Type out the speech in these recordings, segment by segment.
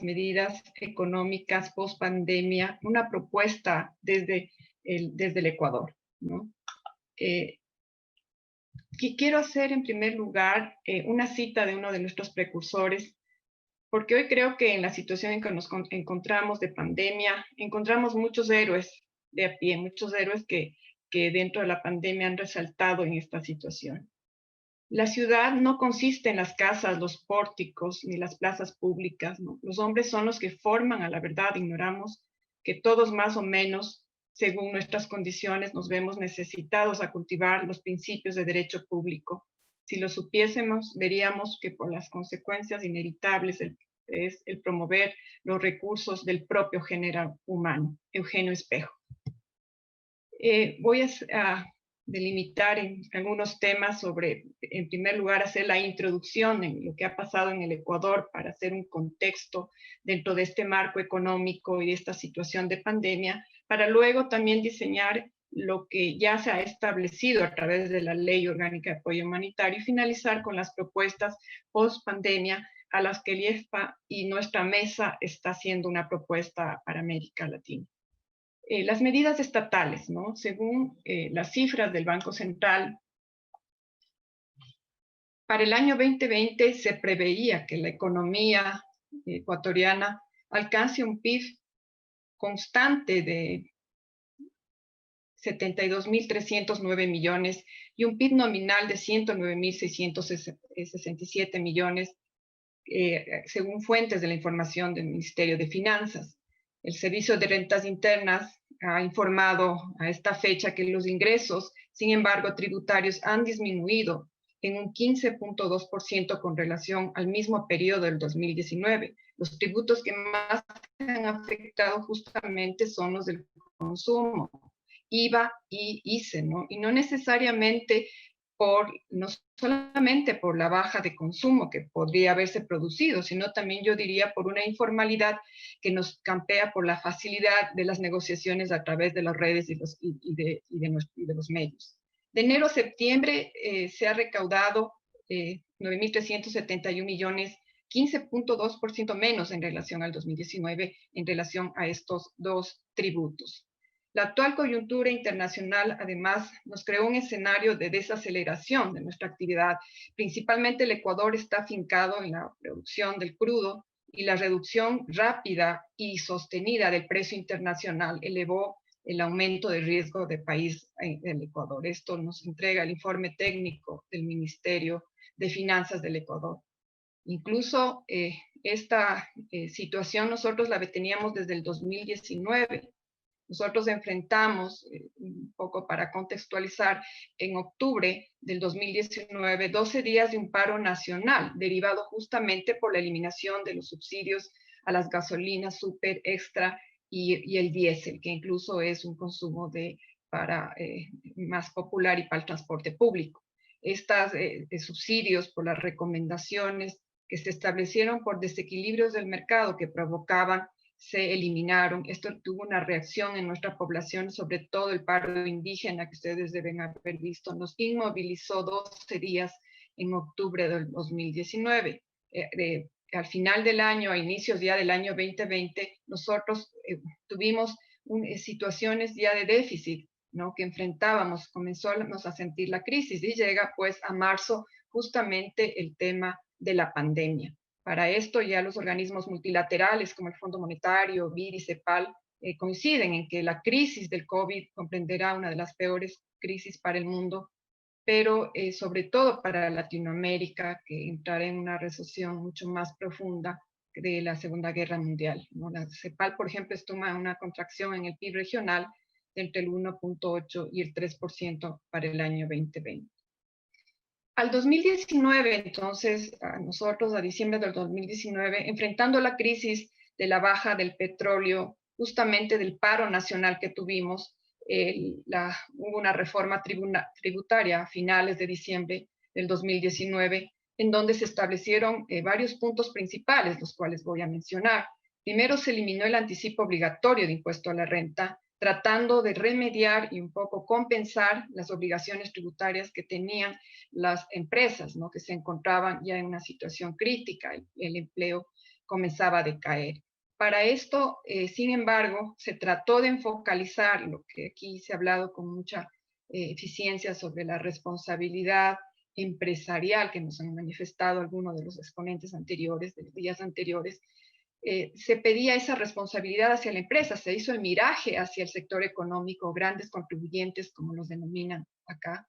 medidas económicas post pandemia, una propuesta desde el Ecuador, ¿no? Quiero hacer en primer lugar una cita de uno de nuestros precursores, porque hoy creo que en la situación en que nos encontramos de pandemia, encontramos muchos héroes de a pie, muchos héroes que dentro de la pandemia han resaltado en esta situación. La ciudad no consiste en las casas, los pórticos, ni las plazas públicas, ¿no? Los hombres son los que forman a la verdad. Ignoramos que todos más o menos, según nuestras condiciones, nos vemos necesitados a cultivar los principios de derecho público. Si lo supiésemos, veríamos que por las consecuencias inevitables es el promover los recursos del propio género humano. Eugenio Espejo. Voy a delimitar en algunos temas sobre, en primer lugar, hacer la introducción en lo que ha pasado en el Ecuador para hacer un contexto dentro de este marco económico y de esta situación de pandemia, para luego también diseñar lo que ya se ha establecido a través de la Ley Orgánica de Apoyo Humanitario y finalizar con las propuestas post pandemia a las que el IEFPA y nuestra mesa está haciendo una propuesta para América Latina. Las medidas estatales, ¿no? Según las cifras del Banco Central, para el año 2020 se preveía que la economía ecuatoriana alcance un PIB constante de 72.309 millones y un PIB nominal de 109.667 millones, según fuentes de la información del Ministerio de Finanzas. El Servicio de Rentas Internas ha informado a esta fecha que los ingresos, sin embargo, tributarios han disminuido en un 15.2% con relación al mismo periodo del 2019. Los tributos que más han afectado justamente son los del consumo, IVA y ICE, ¿no? Y no necesariamente no solamente por la baja de consumo que podría haberse producido, sino también yo diría por una informalidad que nos campea por la facilidad de las negociaciones a través de las redes y de los medios. De enero a septiembre se ha recaudado 9.371 millones, 15.2% menos en relación al 2019, en relación a estos dos tributos. La actual coyuntura internacional, además, nos creó un escenario de desaceleración de nuestra actividad. Principalmente el Ecuador está afincado en la producción del crudo y la reducción rápida y sostenida del precio internacional elevó el aumento de riesgo de país del Ecuador. Esto nos entrega el informe técnico del Ministerio de Finanzas del Ecuador. Incluso esta situación nosotros la teníamos desde el 2019. Nosotros enfrentamos, un poco para contextualizar, en octubre del 2019, 12 días de un paro nacional, derivado justamente por la eliminación de los subsidios a las gasolinas super extra y el diésel, que incluso es un consumo más popular y para el transporte público. Estos subsidios por las recomendaciones que se establecieron por desequilibrios del mercado que provocaban se eliminaron. Esto tuvo una reacción en nuestra población, sobre todo el paro indígena que ustedes deben haber visto. Nos inmovilizó 12 días en octubre del 2019. Al final del año, a inicios ya del año 2020, nosotros tuvimos situaciones ya de déficit, ¿no? Que enfrentábamos, comenzamos a sentir la crisis y llega pues a marzo justamente el tema de la pandemia. Para esto ya los organismos multilaterales como el Fondo Monetario, BID y CEPAL coinciden en que la crisis del COVID comprenderá una de las peores crisis para el mundo, pero sobre todo para Latinoamérica, que entrará en una recesión mucho más profunda de la Segunda Guerra Mundial, ¿no? La CEPAL, por ejemplo, estima una contracción en el PIB regional de entre el 1.8 y el 3% para el año 2020. Al 2019, entonces, nosotros a diciembre del 2019, enfrentando la crisis de la baja del petróleo, justamente del paro nacional que tuvimos, hubo una reforma tributaria a finales de diciembre del 2019, en donde se establecieron varios puntos principales, los cuales voy a mencionar. Primero, se eliminó el anticipo obligatorio de impuesto a la renta, tratando de remediar y un poco compensar las obligaciones tributarias que tenían las empresas, ¿no? Que se encontraban ya en una situación crítica, el empleo comenzaba a decaer. Para esto, sin embargo, se trató de focalizar lo que aquí se ha hablado con mucha eficiencia sobre la responsabilidad empresarial que nos han manifestado algunos de los exponentes anteriores, de los días anteriores. Se pedía esa responsabilidad hacia la empresa, se hizo el miraje hacia el sector económico, grandes contribuyentes, como los denominan acá,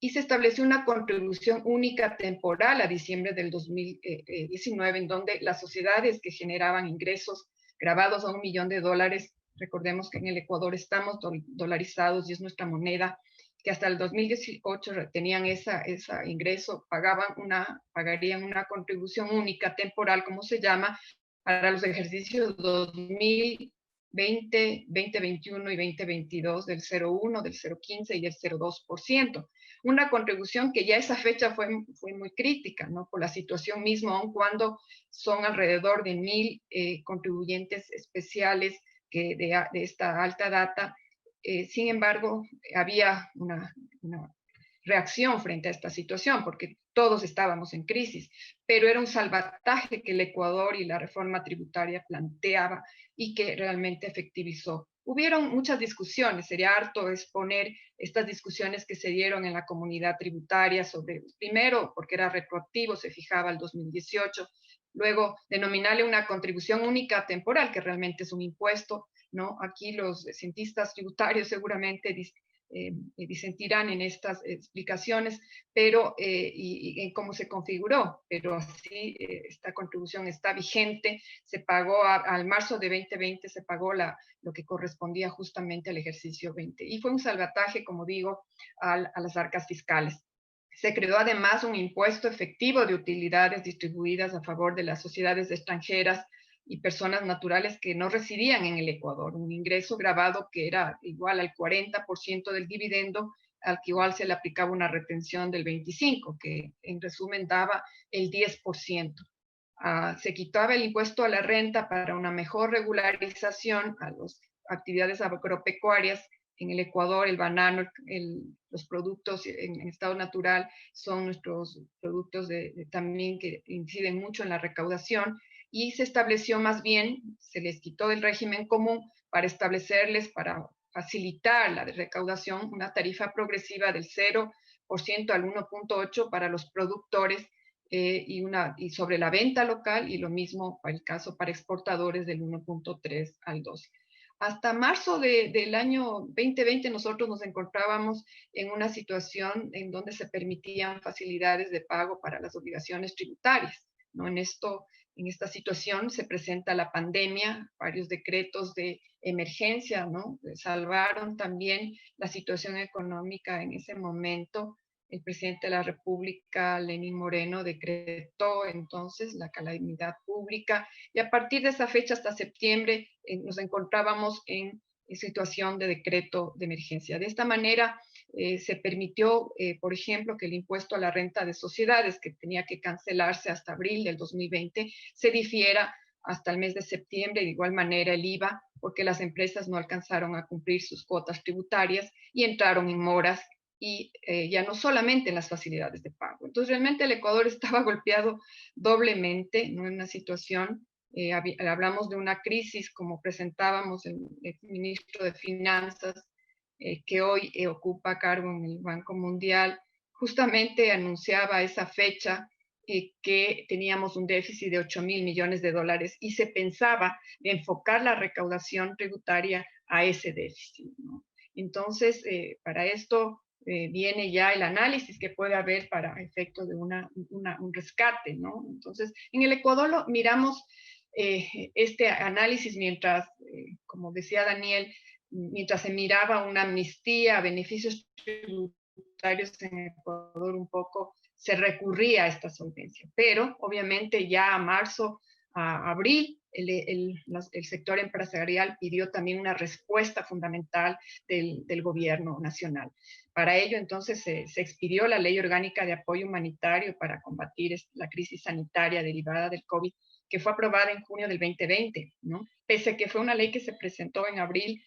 y se estableció una contribución única temporal a diciembre del 2019, en donde las sociedades que generaban ingresos grabados a $1 millón, recordemos que en el Ecuador estamos dolarizados y es nuestra moneda, que hasta el 2018 tenían ese ingreso, pagarían una contribución única temporal, como se llama, para los ejercicios 2020, 2021 y 2022 del 0,1, del 0,15 y del 0,2%. Una contribución que ya esa fecha fue muy crítica, ¿no? Por la situación misma, aun cuando son alrededor de 1,000 contribuyentes especiales que de esta alta data. Sin embargo, había una reacción frente a esta situación, porque todos estábamos en crisis, pero era un salvataje que el Ecuador y la reforma tributaria planteaba y que realmente efectivizó. Hubieron muchas discusiones, sería harto exponer estas discusiones que se dieron en la comunidad tributaria sobre, primero, porque era retroactivo, se fijaba al 2018, luego denominarle una contribución única temporal, que realmente es un impuesto, ¿no? Aquí los cientistas tributarios seguramente disentirán en estas explicaciones, pero y en cómo se configuró, pero así esta contribución está vigente, se pagó al marzo de 2020, se pagó lo que correspondía justamente al ejercicio 20, y fue un salvataje, como digo, a las arcas fiscales. Se creó además un impuesto efectivo de utilidades distribuidas a favor de las sociedades extranjeras y personas naturales que no residían en el Ecuador, un ingreso grabado que era igual al 40% del dividendo, al que igual se le aplicaba una retención del 25%, que en resumen daba el 10%. Se quitaba el impuesto a la renta para una mejor regularización a las actividades agropecuarias. En el Ecuador, el banano, los productos en estado natural son nuestros productos también que inciden mucho en la recaudación, y se estableció más bien, se les quitó del régimen común para establecerles, para facilitar la recaudación, una tarifa progresiva del 0% al 1,8% para los productores y sobre la venta local, y lo mismo para el caso para exportadores del 1,3 al 2. Hasta marzo del año 2020 nosotros nos encontrábamos en una situación en donde se permitían facilidades de pago para las obligaciones tributarias, ¿no? En esta situación se presenta la pandemia, varios decretos de emergencia, ¿no? Salvaron también la situación económica en ese momento. El presidente de la República, Lenín Moreno, decretó entonces la calamidad pública, y a partir de esa fecha hasta septiembre nos encontrábamos en situación de decreto de emergencia. De esta manera se permitió, por ejemplo, que el impuesto a la renta de sociedades, que tenía que cancelarse hasta abril del 2020, se difiera hasta el mes de septiembre, de igual manera el IVA, porque las empresas no alcanzaron a cumplir sus cuotas tributarias y entraron en moras, y ya no solamente en las facilidades de pago. Entonces, realmente el Ecuador estaba golpeado doblemente, ¿no? En una situación, hablamos de una crisis, como presentábamos el ministro de Finanzas, que hoy ocupa cargo en el Banco Mundial, justamente anunciaba esa fecha que teníamos un déficit de 8,000 millones de dólares, y se pensaba de enfocar la recaudación tributaria a ese déficit, ¿no? Entonces, para esto viene ya el análisis que puede haber para efectos de un rescate, ¿no? Entonces, en el Ecuador miramos este análisis mientras, como decía Daniel, mientras se miraba una amnistía, beneficios tributarios en Ecuador, un poco se recurría a esta solvencia. Pero obviamente ya a marzo, a abril, el sector empresarial pidió también una respuesta fundamental del gobierno nacional. Para ello, entonces, se expidió la Ley Orgánica de Apoyo Humanitario para combatir la crisis sanitaria derivada del COVID, que fue aprobada en junio del 2020, ¿no? Pese a que fue una ley que se presentó en abril,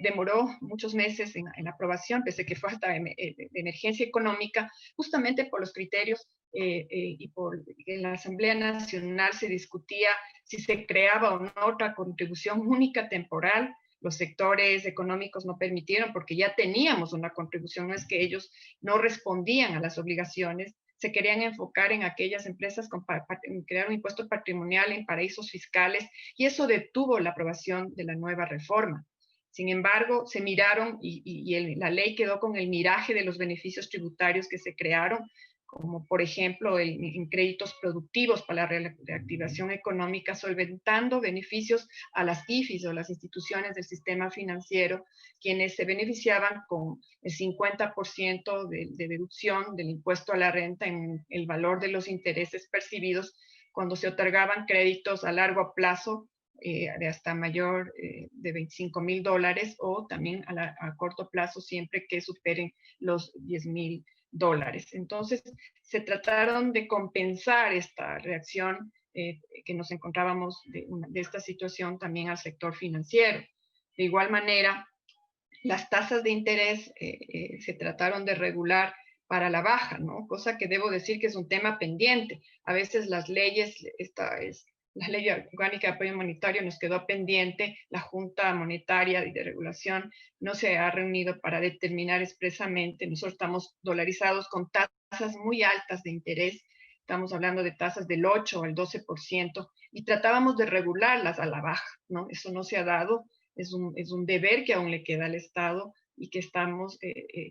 demoró muchos meses en aprobación, pese a que fue hasta de emergencia económica, justamente por los criterios y por en la Asamblea Nacional se discutía si se creaba o no otra contribución única temporal. Los sectores económicos no permitieron porque ya teníamos una contribución, no es que ellos no respondían a las obligaciones, se querían enfocar en aquellas empresas con crear un impuesto patrimonial en paraísos fiscales y eso detuvo la aprobación de la nueva reforma. Sin embargo, se miraron la ley quedó con el miraje de los beneficios tributarios que se crearon, como por ejemplo en créditos productivos para la reactivación económica, solventando beneficios a las IFIs o las instituciones del sistema financiero, quienes se beneficiaban con el 50% de deducción del impuesto a la renta en el valor de los intereses percibidos cuando se otorgaban créditos a largo plazo de hasta mayor de $25,000 o también a corto plazo siempre que superen los $10,000. Entonces, se trataron de compensar esta reacción que nos encontrábamos de esta situación también al sector financiero. De igual manera, las tasas de interés se trataron de regular para la baja, ¿no? Cosa que debo decir que es un tema pendiente. A veces las leyes, la ley orgánica de apoyo monetario nos quedó pendiente, la Junta Monetaria y de Regulación no se ha reunido para determinar expresamente, nosotros estamos dolarizados con tasas muy altas de interés, estamos hablando de tasas del 8 al 12%, y tratábamos de regularlas a la baja, ¿no? Eso no se ha dado, es un deber que aún le queda al Estado y que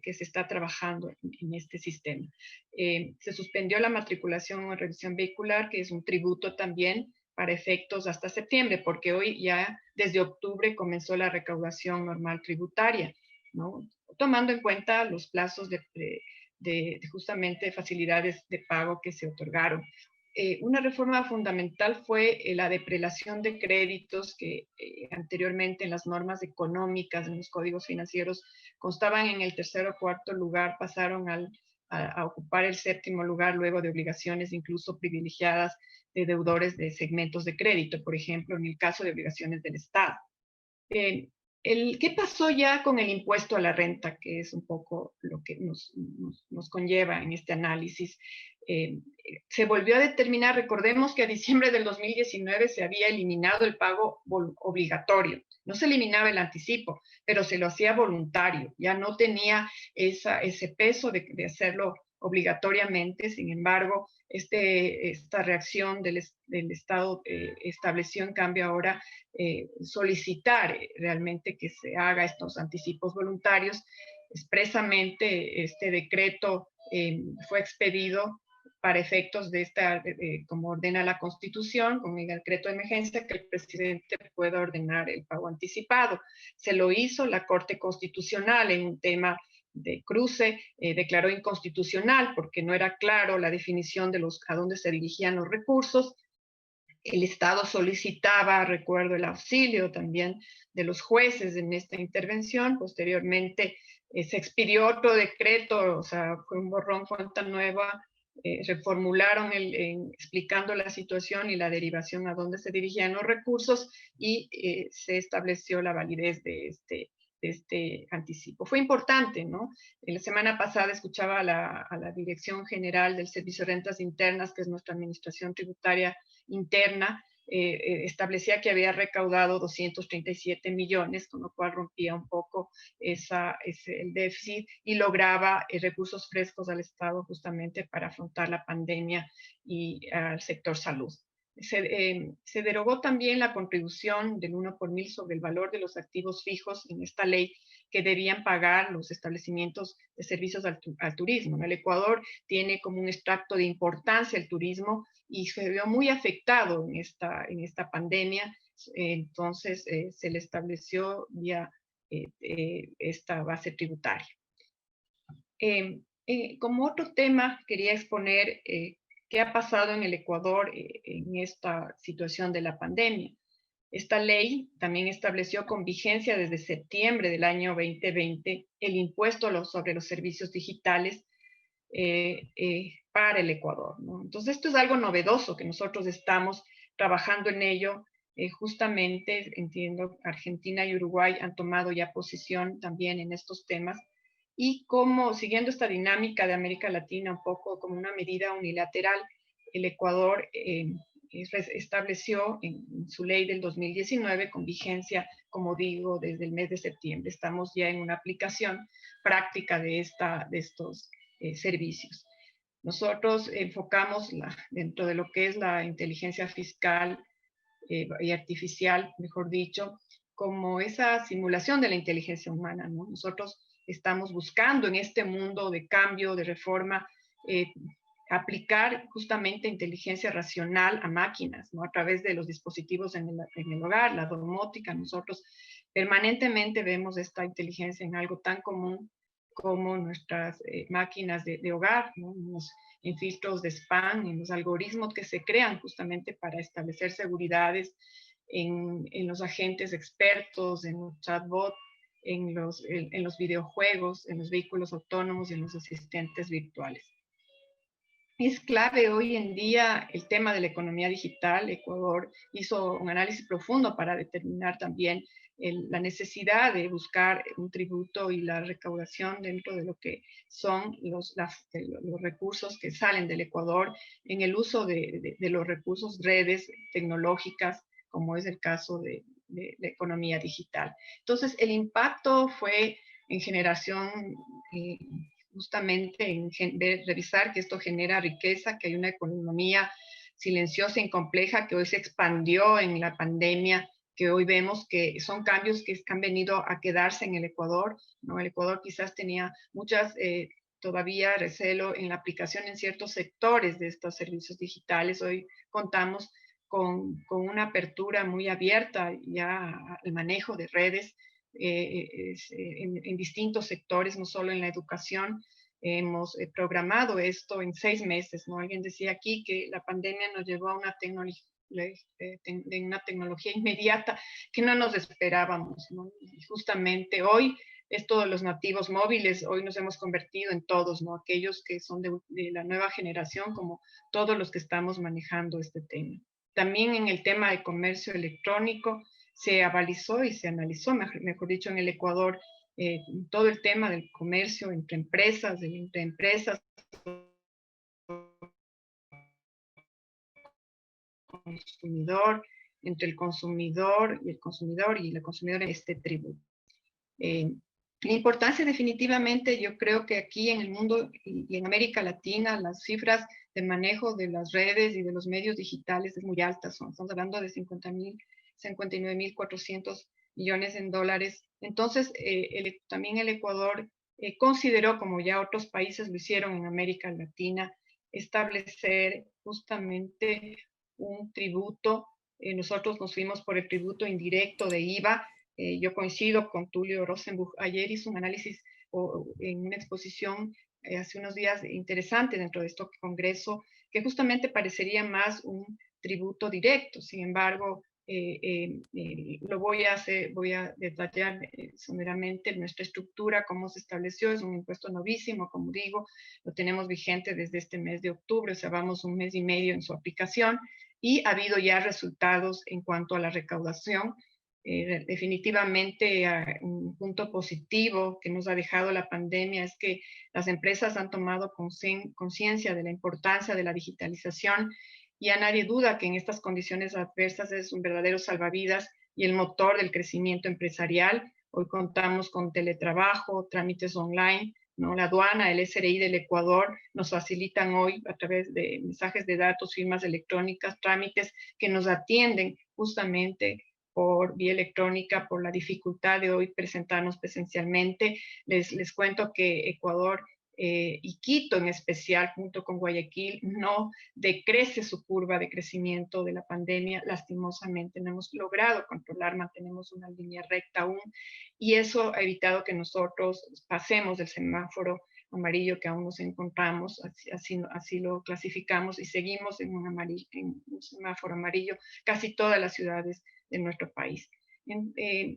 que se está trabajando en este sistema. Se suspendió la matriculación o revisión vehicular, que es un tributo también para efectos hasta septiembre, porque hoy ya desde octubre comenzó la recaudación normal tributaria, ¿no? Tomando en cuenta los plazos de justamente facilidades de pago que se otorgaron. Una reforma fundamental fue la de prelación de créditos que anteriormente en las normas económicas, en los códigos financieros, constaban en el tercer o cuarto lugar, pasaron a ocupar el séptimo lugar luego de obligaciones incluso privilegiadas de deudores de segmentos de crédito, por ejemplo, en el caso de obligaciones del Estado. ¿Qué pasó ya con el impuesto a la renta? Que es un poco lo que nos conlleva en este análisis. Se volvió a determinar, recordemos que a diciembre del 2019 se había eliminado el pago obligatorio. No se eliminaba el anticipo, pero se lo hacía voluntario. Ya no tenía ese peso de hacerlo obligatoriamente. Sin embargo, esta reacción del Estado estableció en cambio ahora solicitar realmente que se haga estos anticipos voluntarios. Expresamente este decreto fue expedido para efectos de como ordena la Constitución, con el decreto de emergencia, que el presidente pueda ordenar el pago anticipado. Se lo hizo la Corte Constitucional en un tema de cruce, declaró inconstitucional porque no era claro la definición de a dónde se dirigían los recursos. El Estado solicitaba, recuerdo, el auxilio también de los jueces en esta intervención. Posteriormente se expidió otro decreto, o sea, fue un borrón, cuenta nueva, reformularon explicando la situación y la derivación a dónde se dirigían los recursos y se estableció la validez de este anticipo. Fue importante, ¿no? La semana pasada escuchaba a la Dirección General del Servicio de Rentas Internas, que es nuestra administración tributaria interna, establecía que había recaudado 237 millones, con lo cual rompía un poco el déficit y lograba recursos frescos al Estado justamente para afrontar la pandemia y al sector salud. Se derogó también la contribución del 1 por mil sobre el valor de los activos fijos en esta ley que debían pagar los establecimientos de servicios al turismo. El Ecuador tiene como un extracto de importancia el turismo y se vio muy afectado en esta pandemia. Entonces se le estableció ya esta base tributaria. Como otro tema quería exponer qué ha pasado en el Ecuador en esta situación de la pandemia. Esta ley también estableció con vigencia desde septiembre del año 2020 el impuesto sobre los servicios digitales para el Ecuador, ¿no? Entonces, esto es algo novedoso que nosotros estamos trabajando en ello. Justamente, entiendo, Argentina y Uruguay han tomado ya posición también en estos temas, y como siguiendo esta dinámica de América Latina un poco como una medida unilateral, el Ecuador estableció en su ley del 2019 con vigencia, como digo, desde el mes de septiembre. Estamos ya en una aplicación práctica de estos servicios. Nosotros enfocamos dentro de lo que es la inteligencia fiscal y artificial, mejor dicho, como esa simulación de la inteligencia humana, ¿no? Nosotros estamos buscando en este mundo de cambio, de reforma, aplicar justamente inteligencia racional a máquinas, ¿no? A través de los dispositivos en el hogar, la domótica. Nosotros permanentemente vemos esta inteligencia en algo tan común como nuestras máquinas de hogar, ¿no? En filtros de spam, en los algoritmos que se crean justamente para establecer seguridades, en los agentes expertos, en los chatbots, en los videojuegos, en los vehículos autónomos y en los asistentes virtuales. Es clave hoy en día el tema de la economía digital. Ecuador hizo un análisis profundo para determinar también la necesidad de buscar un tributo y la recaudación dentro de lo que son los recursos que salen del Ecuador en el uso de los recursos, redes tecnológicas, como es el caso de la economía digital. Entonces, el impacto fue en generación justamente en revisar que esto genera riqueza, que hay una economía silenciosa y compleja que hoy se expandió en la pandemia, que hoy vemos que son cambios que han venido a quedarse en el Ecuador, ¿no? El Ecuador quizás tenía muchas todavía recelo en la aplicación en ciertos sectores de estos servicios digitales. Hoy contamos con una apertura muy abierta ya al manejo de redes en distintos sectores, no solo en la educación. Hemos programado esto en 6 meses, ¿no? Alguien decía aquí que la pandemia nos llevó a una tecnología inmediata que no nos esperábamos, ¿no? Y justamente hoy, esto de los nativos móviles, hoy nos hemos convertido en todos, ¿no? Aquellos que son de la nueva generación, como todos los que estamos manejando este tema. También en el tema de comercio electrónico, se avalizó y se analizó, mejor dicho, en el Ecuador, todo el tema del comercio entre empresas, consumidor, entre el consumidor y la consumidora, este tributo. La importancia definitivamente, yo creo que aquí en el mundo y en América Latina, las cifras de manejo de las redes y de los medios digitales es muy alta. Estamos hablando de 59.400 millones en dólares. Entonces, también el Ecuador consideró, como ya otros países lo hicieron en América Latina, establecer justamente un tributo. Nosotros nos fuimos por el tributo indirecto de IVA. Yo coincido con Tulio Rosenbuch. Ayer hizo un análisis en una exposición hace unos días interesante dentro de este congreso, que justamente parecería más un tributo directo. Sin embargo, lo voy a detallar someramente. Nuestra estructura, cómo se estableció, es un impuesto novísimo, como digo, lo tenemos vigente desde este mes de octubre, o sea, vamos un mes y medio en su aplicación, y ha habido ya resultados en cuanto a la recaudación. Definitivamente un punto positivo que nos ha dejado la pandemia es que las empresas han tomado conciencia de la importancia de la digitalización, y a nadie duda que en estas condiciones adversas es un verdadero salvavidas y el motor del crecimiento empresarial. Hoy contamos con teletrabajo, trámites online, ¿no? La aduana, el SRI del Ecuador nos facilitan hoy a través de mensajes de datos, firmas electrónicas, trámites que nos atienden justamente por vía electrónica, por la dificultad de hoy presentarnos presencialmente. Les cuento que Ecuador y Quito en especial, junto con Guayaquil, no decrece su curva de crecimiento de la pandemia. Lastimosamente no hemos logrado controlar, mantenemos una línea recta aún, y eso ha evitado que nosotros pasemos del semáforo amarillo que aún nos encontramos, así lo clasificamos, y seguimos en un semáforo amarillo casi todas las ciudades de nuestro país.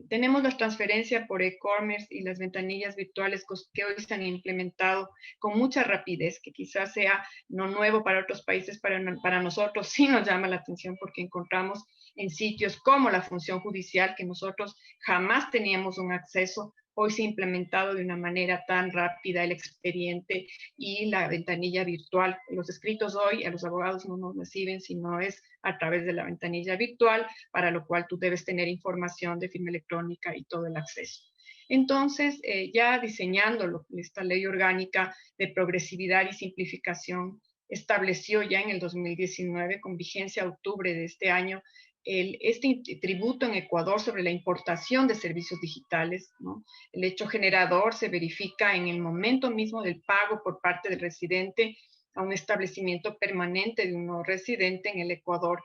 Tenemos la transferencia por e-commerce y las ventanillas virtuales que hoy se han implementado con mucha rapidez, que quizás sea no nuevo para otros países, para nosotros sí nos llama la atención porque encontramos en sitios como la función judicial que nosotros jamás teníamos un acceso. Hoy se ha implementado de una manera tan rápida el expediente y la ventanilla virtual. Los escritos hoy a los abogados no nos reciben, sino es a través de la ventanilla virtual, para lo cual tú debes tener información de firma electrónica y todo el acceso. Entonces, ya diseñando esta ley orgánica de progresividad y simplificación, estableció ya en el 2019, con vigencia a octubre de este año, este tributo en Ecuador sobre la importación de servicios digitales, ¿no? El hecho generador se verifica en el momento mismo del pago por parte del residente a un establecimiento permanente de un no residente en el Ecuador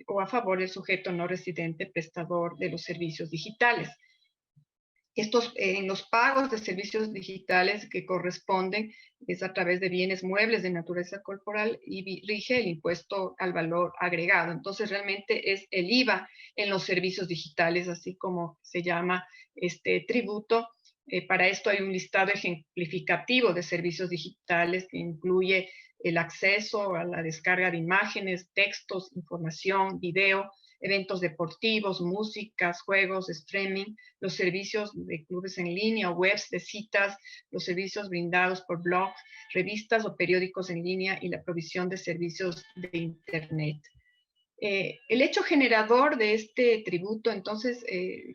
o a favor del sujeto no residente prestador de los servicios digitales. En los pagos de servicios digitales que corresponden es a través de bienes muebles de naturaleza corporal y rige el impuesto al valor agregado. Entonces, realmente es el IVA en los servicios digitales, así como se llama este tributo. Para esto hay un listado ejemplificativo de servicios digitales que incluye el acceso a la descarga de imágenes, textos, información, video, eventos deportivos, músicas, juegos, streaming, los servicios de clubes en línea, webs de citas, los servicios brindados por blogs, revistas o periódicos en línea y la provisión de servicios de Internet. El hecho generador de este tributo, entonces,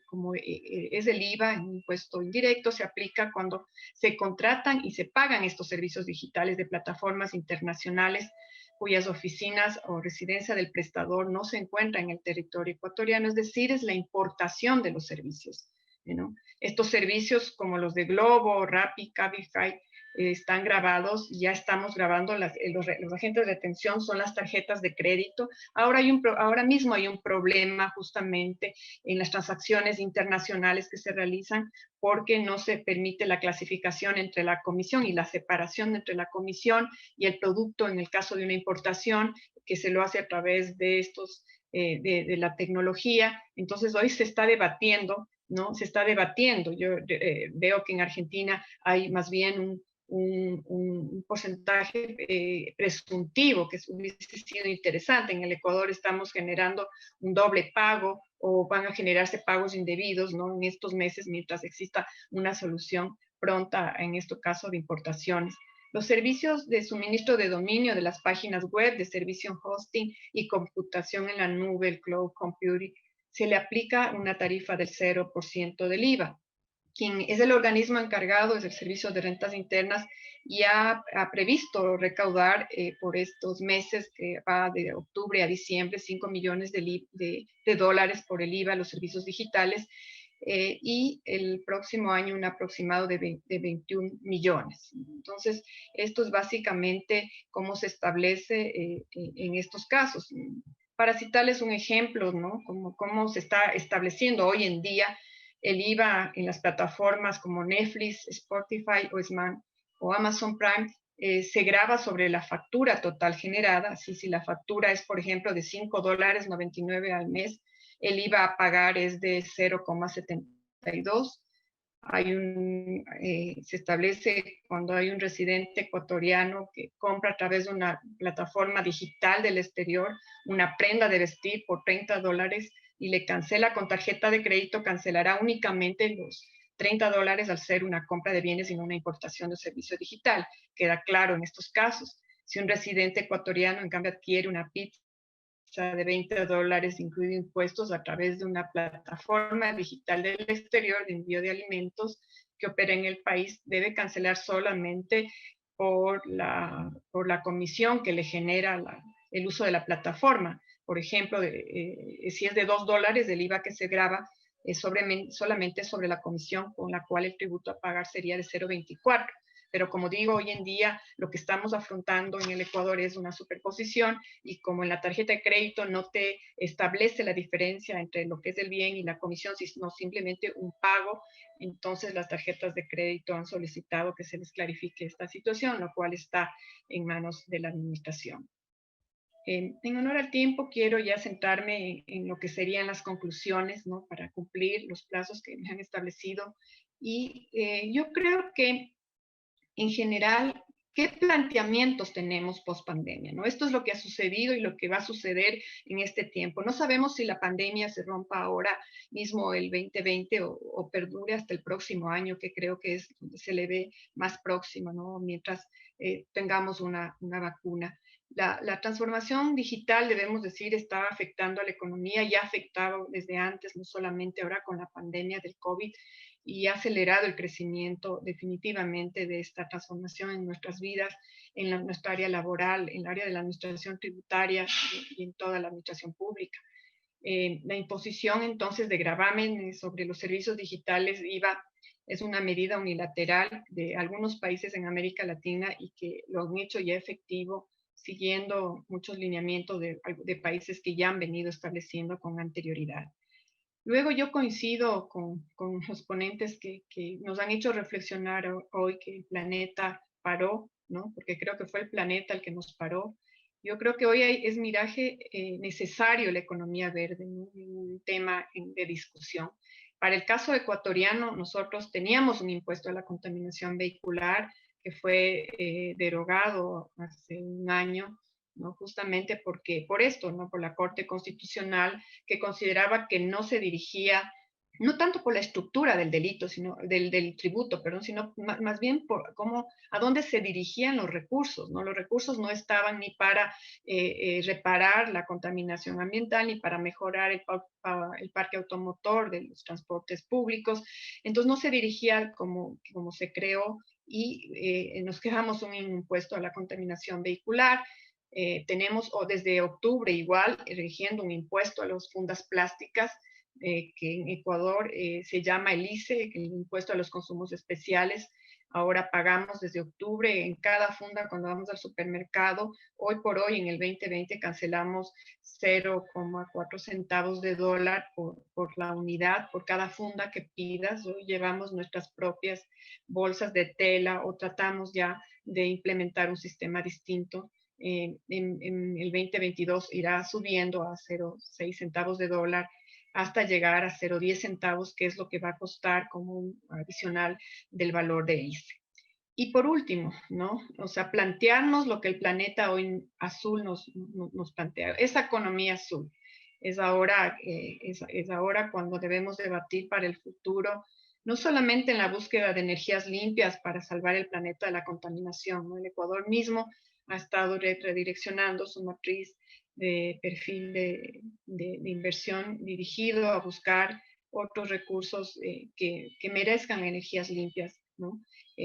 como es el IVA, un impuesto indirecto, se aplica cuando se contratan y se pagan estos servicios digitales de plataformas internacionales cuyas oficinas o residencia del prestador no se encuentra en el territorio ecuatoriano, es decir, es la importación de los servicios, ¿no? Estos servicios como los de Globo, Rappi, Cabify, están grabados, ya estamos grabando, los agentes de retención son las tarjetas de crédito. Ahora mismo hay un problema justamente en las transacciones internacionales que se realizan porque no se permite la clasificación entre la comisión y la separación entre la comisión y el producto en el caso de una importación que se lo hace a través de de la tecnología. Entonces hoy se está debatiendo, ¿no? Se está debatiendo. Yo veo que en Argentina hay más bien un porcentaje presuntivo que hubiese sido interesante. En el Ecuador estamos generando un doble pago o van a generarse pagos indebidos, ¿no? En estos meses mientras exista una solución pronta en este caso de importaciones. Los servicios de suministro de dominio de las páginas web, de servicio en hosting y computación en la nube, el cloud computing, se le aplica una tarifa del 0% del IVA. Quien es el organismo encargado es el Servicio de Rentas Internas y ha previsto recaudar por estos meses, que va de octubre a diciembre, 5 millones de dólares por el IVA a los servicios digitales y el próximo año un aproximado de 21 millones. Entonces, esto es básicamente cómo se establece en estos casos. Para citarles un ejemplo, ¿no? Cómo se está estableciendo hoy en día el IVA en las plataformas como Netflix, Spotify o Amazon Prime se graba sobre la factura total generada. Así, si la factura es, por ejemplo, de $5.99 al mes, el IVA a pagar es de 0,72. Se establece cuando hay un residente ecuatoriano que compra a través de una plataforma digital del exterior una prenda de vestir por $30 y le cancela con tarjeta de crédito, cancelará únicamente los $30 al ser una compra de bienes y no una importación de servicio digital. Queda claro en estos casos. Si un residente ecuatoriano, en cambio, adquiere una pizza de $20, incluido impuestos, a través de una plataforma digital del exterior de envío de alimentos que opera en el país, debe cancelar solamente por la comisión que le genera el uso de la plataforma. Por ejemplo, si es de $2, el IVA que se graba es solamente sobre la comisión, con la cual el tributo a pagar sería de 0,24. Pero como digo, hoy en día lo que estamos afrontando en el Ecuador es una superposición y como en la tarjeta de crédito no te establece la diferencia entre lo que es el bien y la comisión, sino simplemente un pago, entonces las tarjetas de crédito han solicitado que se les clarifique esta situación, lo cual está en manos de la administración. En honor al tiempo, quiero ya centrarme en lo que serían las conclusiones, ¿no? Para cumplir los plazos que me han establecido. Y yo creo que, en general, ¿qué planteamientos tenemos post pandemia? ¿No? Esto es lo que ha sucedido y lo que va a suceder en este tiempo. No sabemos si la pandemia se rompa ahora mismo el 2020 o perdure hasta el próximo año, que creo que es donde se le ve más próximo, ¿no? Mientras tengamos una vacuna. La transformación digital, debemos decir, está afectando a la economía, ya afectaba desde antes, no solamente ahora con la pandemia del COVID, y ha acelerado el crecimiento definitivamente de esta transformación en nuestras vidas, en nuestra área laboral, en el área de la administración tributaria y en toda la administración pública. La imposición entonces de gravamen sobre los servicios digitales IVA es una medida unilateral de algunos países en América Latina y que lo han hecho ya efectivo siguiendo muchos lineamientos de países que ya han venido estableciendo con anterioridad. Luego yo coincido con los ponentes que nos han hecho reflexionar hoy que el planeta paró, ¿no? Porque creo que fue el planeta el que nos paró. Yo creo que hoy es miraje necesario la economía verde, ¿no? Un tema de discusión. Para el caso ecuatoriano, nosotros teníamos un impuesto a la contaminación vehicular que fue derogado hace un año, ¿no? Justamente por esto, ¿no? Por la Corte Constitucional, que consideraba que no se dirigía, no tanto por la estructura del delito, sino del tributo, perdón, sino más bien por cómo, a dónde se dirigían los recursos, ¿no? Los recursos no estaban ni para reparar la contaminación ambiental, ni para mejorar el parque automotor de los transportes públicos. Entonces no se dirigía como se creó y nos quedamos un impuesto a la contaminación vehicular. Tenemos desde octubre igual rigiendo un impuesto a las fundas plásticas que en Ecuador se llama el ICE, el impuesto a los consumos especiales. Ahora pagamos desde octubre en cada funda cuando vamos al supermercado. Hoy por hoy, en el 2020, cancelamos 0,4 centavos de dólar por la unidad, por cada funda que pidas. Hoy llevamos nuestras propias bolsas de tela o tratamos ya de implementar un sistema distinto. En el 2022 irá subiendo a 0,6 centavos de dólar hasta llegar a 0,10 centavos, que es lo que va a costar como un adicional del valor de ICE. Y por último, ¿no? O sea, plantearnos lo que el planeta hoy azul nos plantea, esa economía azul. Es ahora, es ahora cuando debemos debatir para el futuro, no solamente en la búsqueda de energías limpias para salvar el planeta de la contaminación, ¿no? El Ecuador mismo ha estado redireccionando su matriz de perfil de inversión dirigido a buscar otros recursos que merezcan energías limpias, ¿no?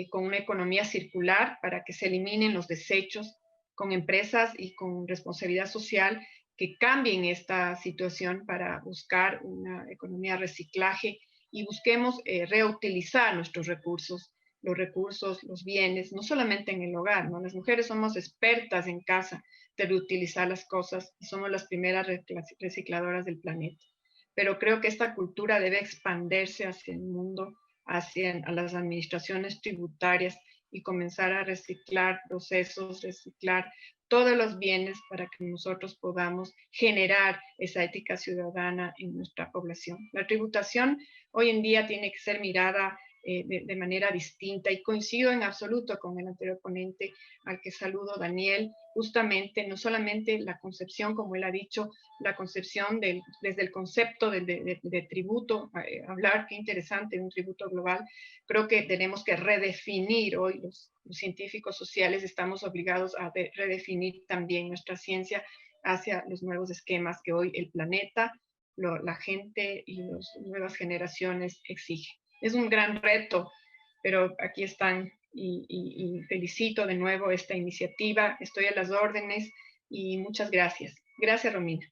Con una economía circular para que se eliminen los desechos, con empresas y con responsabilidad social que cambien esta situación para buscar una economía de reciclaje y busquemos reutilizar nuestros recursos, los bienes, no solamente en el hogar, ¿no? Las mujeres somos expertas en casa de reutilizar las cosas y somos las primeras recicladoras del planeta. Pero creo que esta cultura debe expandirse hacia el mundo, hacia a las administraciones tributarias y comenzar a reciclar procesos, reciclar todos los bienes para que nosotros podamos generar esa ética ciudadana en nuestra población. La tributación hoy en día tiene que ser mirada de manera distinta y coincido en absoluto con el anterior ponente al que saludo, Daniel, justamente no solamente la concepción, como él ha dicho, la concepción desde el concepto de tributo, hablar, qué interesante, un tributo global, creo que tenemos que redefinir hoy los científicos sociales, estamos obligados a redefinir también nuestra ciencia hacia los nuevos esquemas que hoy el planeta, la gente y las nuevas generaciones exigen. Es un gran reto, pero aquí están y felicito de nuevo esta iniciativa. Estoy a las órdenes y muchas gracias. Gracias, Romina.